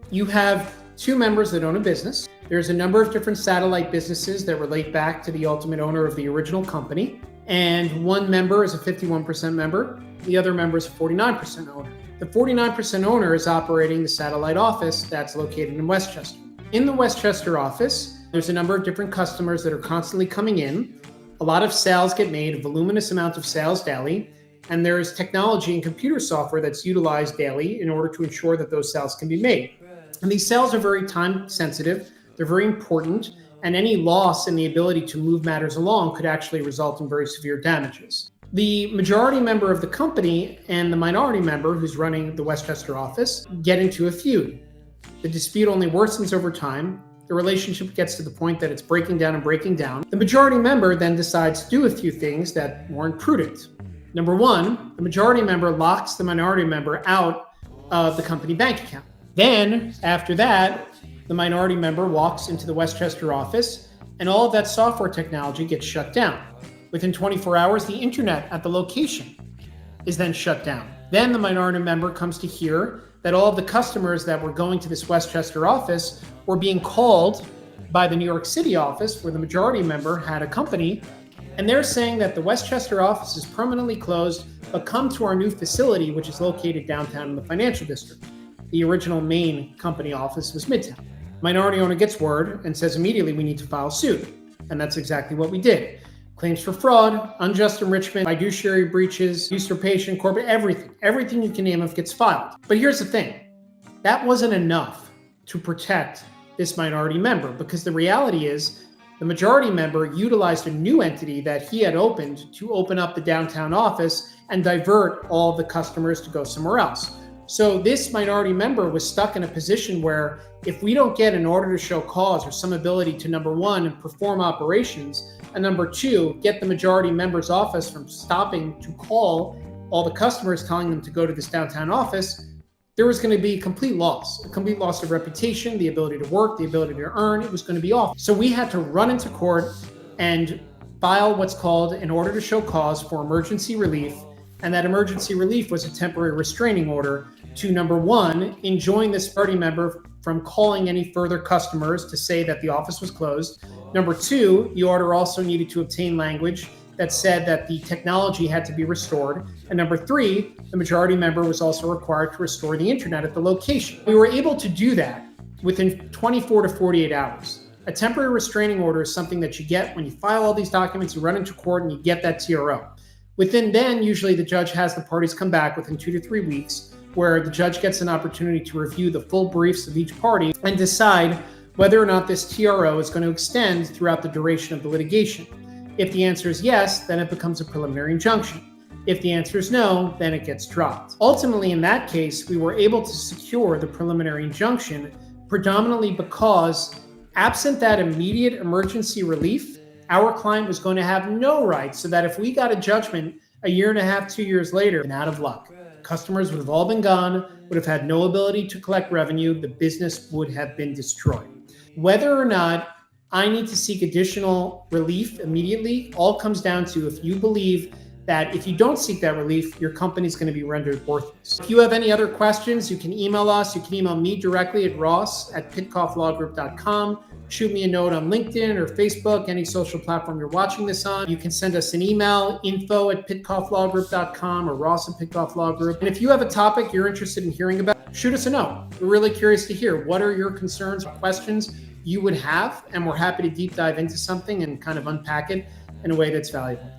You have two members that own a business. There's a number of different satellite businesses that relate back to the ultimate owner of the original company. And one member is a 51% member. The other member is a 49% owner. The 49% owner is operating the satellite office that's located in Westchester. In the Westchester office, there's a number of different customers that are constantly coming in. A lot of sales get made, a voluminous amount of sales daily. And there's technology and computer software that's utilized daily in order to ensure that those sales can be made. And these sales are very time sensitive. They're very important. And any loss in the ability to move matters along could actually result in very severe damages. The majority member of the company and the minority member who's running the Westchester office get into a feud. The dispute only worsens over time. The relationship gets to the point that it's breaking down and breaking down. The majority member then decides to do a few things that weren't prudent. Number one, the majority member locks the minority member out of the company bank account. Then, after that, the minority member walks into the Westchester office and all of that software technology gets shut down. Within 24 hours, the internet at the location is then shut down. Then the minority member comes to hear that all of the customers that were going to this Westchester office were being called by the New York City office, where the majority member had a company, and they're saying that the Westchester office is permanently closed, but come to our new facility, which is located downtown in the financial district. The original main company office was Midtown. Minority owner gets word and says immediately, we need to file suit. And that's exactly what we did. Claims for fraud, unjust enrichment, fiduciary breaches, usurpation, corporate, everything you can name of gets filed. But here's the thing, that wasn't enough to protect this minority member, because the reality is the majority member utilized a new entity that he had opened to open up the downtown office and divert all the customers to go somewhere else. So this minority member was stuck in a position where if we don't get an order to show cause or some ability to, number one, perform operations, and number two, get the majority member's office from stopping to call all the customers telling them to go to this downtown office, there was going to be a complete loss of reputation, the ability to work, the ability to earn. It was going to be off. So we had to run into court and file what's called an order to show cause for emergency relief. And that emergency relief was a temporary restraining order to, number one, enjoin this party member from calling any further customers to say that the office was closed. Number two, the order also needed to obtain language that said that the technology had to be restored. And number three, the majority member was also required to restore the internet at the location. We were able to do that within 24 to 48 hours. A temporary restraining order is something that you get when you file all these documents, you run into court and you get that TRO. Within then, usually the judge has the parties come back within 2 to 3 weeks, where the judge gets an opportunity to review the full briefs of each party and decide whether or not this TRO is going to extend throughout the duration of the litigation. If the answer is yes, then it becomes a preliminary injunction. If the answer is no, then it gets dropped. Ultimately, in that case, we were able to secure the preliminary injunction predominantly because, absent that immediate emergency relief, our client was going to have no rights, so that if we got a judgment a year and a half, 2 years later, and out of luck, customers would have all been gone, would have had no ability to collect revenue, the business would have been destroyed. Whether or not I need to seek additional relief immediately all comes down to if you believe that if you don't seek that relief, your company is going to be rendered worthless. If you have any other questions, you can email us. You can email me directly at ross@pitcofflawgroup.com. Shoot me a note on LinkedIn or Facebook, any social platform you're watching this on. You can send us an email, info@pitcofflawgroup.com or ross@Pitcoff Law Group. And if you have a topic you're interested in hearing about, shoot us a note. We're really curious to hear what are your concerns or questions you would have, and we're happy to deep dive into something and kind of unpack it in a way that's valuable.